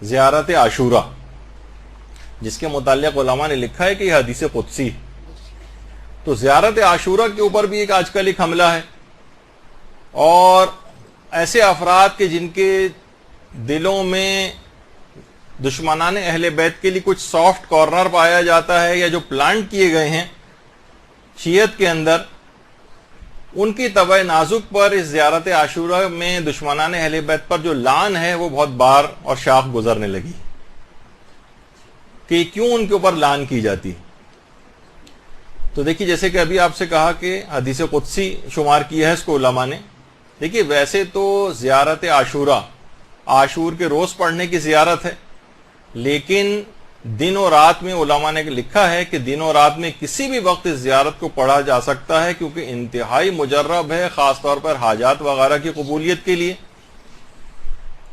زیارت عاشورہ، جس کے متعلق علماء نے لکھا ہے کہ یہ حدیث قدسی. تو زیارت عاشورہ کے اوپر بھی ایک آج کل ایک حملہ ہے، اور ایسے افراد کے جن کے دلوں میں دشمنان اہل بیت کے لیے کچھ سافٹ کارنر پایا جاتا ہے، یا جو پلانٹ کیے گئے ہیں شیعت کے اندر، ان کی طبع نازک پر اس زیارت عاشورہ میں دشمنان اہل بیت پر جو لعن ہے وہ بہت بار اور شاخ گزرنے لگی کہ کیوں ان کے اوپر لعن کی جاتی. تو دیکھیے، جیسے کہ ابھی آپ سے کہا کہ حدیث قدسی شمار کیا ہے اس کو علماء نے. دیکھیے، ویسے تو زیارت عاشورہ عاشور کے روز پڑھنے کی زیارت ہے، لیکن دن و رات میں علماء نے لکھا ہے کہ دن و رات میں کسی بھی وقت اس زیارت کو پڑھا جا سکتا ہے، کیونکہ انتہائی مجرب ہے، خاص طور پر حاجات وغیرہ کی قبولیت کے لیے.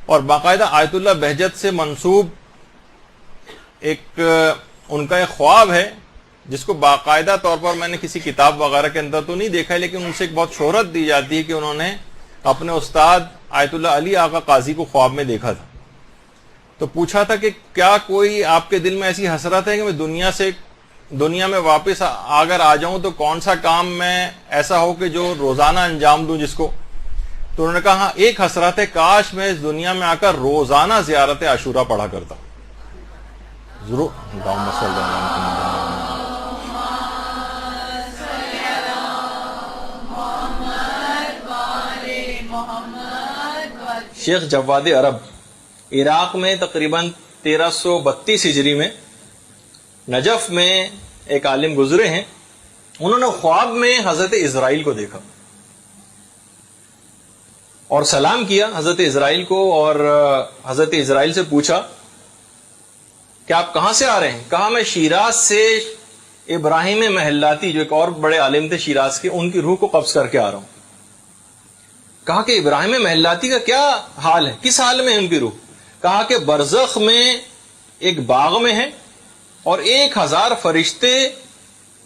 اور باقاعدہ آیت اللہ بہجت سے منسوب ایک ان کا ایک خواب ہے، جس کو باقاعدہ طور پر میں نے کسی کتاب وغیرہ کے اندر تو نہیں دیکھا ہے، لیکن ان سے ایک بہت شہرت دی جاتی ہے کہ انہوں نے اپنے استاد آیت اللہ علی آقا قاضی کو خواب میں دیکھا تھا. تو پوچھا تھا کہ کیا کوئی آپ کے دل میں ایسی حسرت ہے کہ میں دنیا میں واپس اگر آ جاؤں تو کون سا کام میں ایسا ہو کہ جو روزانہ انجام دوں جس کو. تو انہوں نے کہا ہاں، ایک حسرت ہے، کاش میں اس دنیا میں آ کر روزانہ زیارت عاشورہ پڑھا کرتا. ضرور شیخ جواد عرب عراق میں تقریباً 1332 ہجری میں نجف میں ایک عالم گزرے ہیں. انہوں نے خواب میں حضرت اسرائیل کو دیکھا اور سلام کیا حضرت اسرائیل کو، اور حضرت اسرائیل سے پوچھا کہ آپ کہاں سے آ رہے ہیں؟ کہا میں شیراز سے ابراہیم محلاتی، جو ایک اور بڑے عالم تھے شیراز کے، ان کی روح کو قبض کر کے آ رہا ہوں. کہا کہ ابراہیم محلاتی کا کیا حال ہے، کس حال میں ہے ان کی روح؟ کہا کہ برزخ میں ایک باغ میں ہے، اور 1000 فرشتے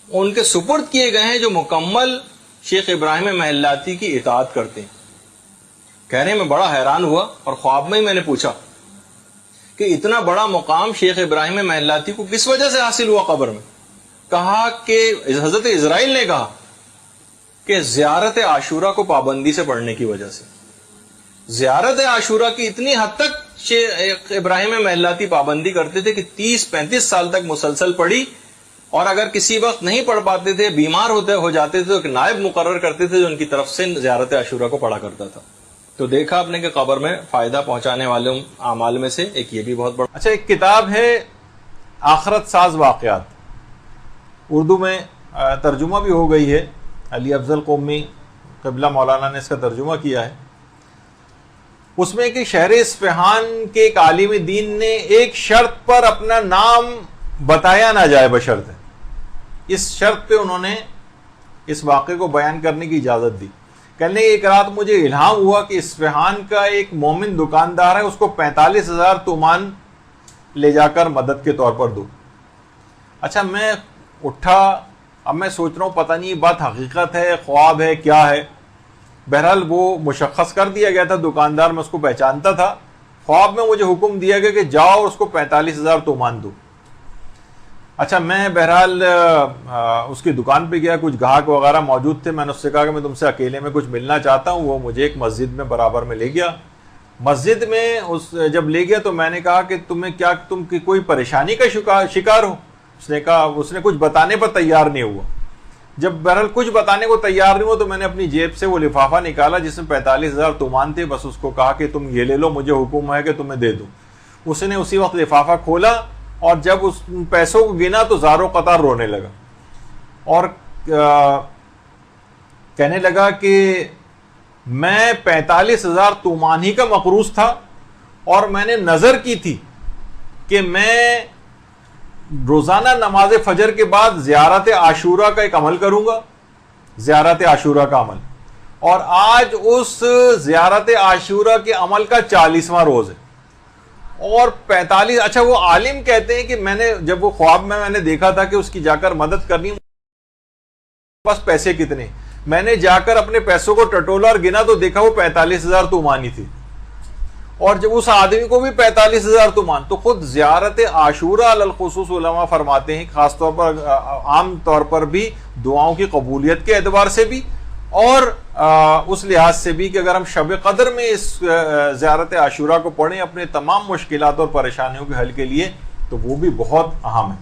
ان کے سپرد کیے گئے ہیں جو مکمل شیخ ابراہیم محلاتی کی اطاعت کرتے ہیں. کہہ رہے ہیں میں بڑا حیران ہوا، اور خواب میں ہی میں نے پوچھا کہ اتنا بڑا مقام شیخ ابراہیم محلاتی کو کس وجہ سے حاصل ہوا قبر میں؟ کہا کہ حضرت اسرائیل نے کہا کہ زیارت عاشورہ کو پابندی سے پڑھنے کی وجہ سے. زیارت عاشورہ کی اتنی حد تک شیخ ابراہیم محلاتی پابندی کرتے تھے کہ 30-35 سال تک مسلسل پڑھی، اور اگر کسی وقت نہیں پڑھ پاتے تھے، بیمار ہو جاتے تھے، تو ایک نائب مقرر کرتے تھے جو ان کی طرف سے زیارت عاشورہ کو پڑھا کرتا تھا. تو دیکھا آپ نے کہ قبر میں فائدہ پہنچانے والے اعمال میں سے ایک یہ بھی بہت بڑا. اچھا، ایک کتاب ہے آخرت ساز واقعات، اردو میں ترجمہ بھی ہو گئی ہے، علی افضل قومی قبلہ مولانا نے اس کا ترجمہ کیا ہے. اس میں کہ شہر اصفہان کے ایک عالم دین نے ایک شرط پر اپنا نام بتایا نہ جائے بشرط، اس شرط پہ انہوں نے اس واقعے کو بیان کرنے کی اجازت دی. کہنے ایک رات مجھے الہام ہوا کہ اصفہان کا ایک مومن دکاندار ہے، اس کو 45,000 تومان لے جا کر مدد کے طور پر دو. اچھا، میں اٹھا، اب میں سوچ رہا ہوں پتہ نہیں بات حقیقت ہے، خواب ہے، کیا ہے. بہرحال وہ مشخص کر دیا گیا تھا، دکاندار میں اس کو پہچانتا تھا. خواب میں مجھے حکم دیا گیا کہ جاؤ اور اس کو 45,000 تومان دو. اچھا، میں بہرحال اس کی دکان پہ گیا، کچھ گاہک وغیرہ موجود تھے. میں نے اس سے کہا کہ میں تم سے اکیلے میں کچھ ملنا چاہتا ہوں. وہ مجھے ایک مسجد میں برابر میں لے گیا. مسجد میں جب لے گیا تو میں نے کہا کہ تم کی کوئی پریشانی کا شکار ہو؟ اس نے کچھ بتانے پر تیار نہیں ہوا. جب بہرحال کچھ بتانے کو تیار نہیں ہوا تو میں نے اپنی جیب سے وہ لفافہ نکالا جس میں 45,000 تومان تھے. بس اس کو کہا کہ تم یہ لے لو، مجھے حکم ہے کہ تمہیں دے دوں. اس نے اسی وقت لفافہ کھولا، اور جب اس پیسوں کو گنا تو زاروں قطار رونے لگا، اور کہنے لگا کہ میں 45,000 تومان ہی کا مقروض تھا، اور میں نے نظر کی تھی کہ میں روزانہ نماز فجر کے بعد زیارت عاشورہ کا ایک عمل کروں گا، زیارت عاشورہ کا عمل. اور آج اس زیارت عاشورہ کے عمل کا 40واں روز ہے، اور 45. اچھا، وہ عالم کہتے ہیں کہ میں نے جب وہ خواب میں نے دیکھا تھا کہ اس کی جا کر مدد کرنی، بس پیسے کتنے، میں نے جا کر اپنے پیسوں کو ٹٹولا اور گنا تو دیکھا وہ 45,000 تومانی تھی. اور جب اس آدمی کو بھی 45,000 تومان، تو خود زیارت عاشورہ علی الخصوص علماء فرماتے ہیں خاص طور پر عام طور پر بھی دعاؤں کی قبولیت کے اعتبار سے بھی اور اس لحاظ سے بھی کہ اگر ہم شب قدر میں اس زیارت عاشورہ کو پڑھیں اپنے تمام مشکلات اور پریشانیوں کے حل کے لیے، تو وہ بھی بہت اہم ہے۔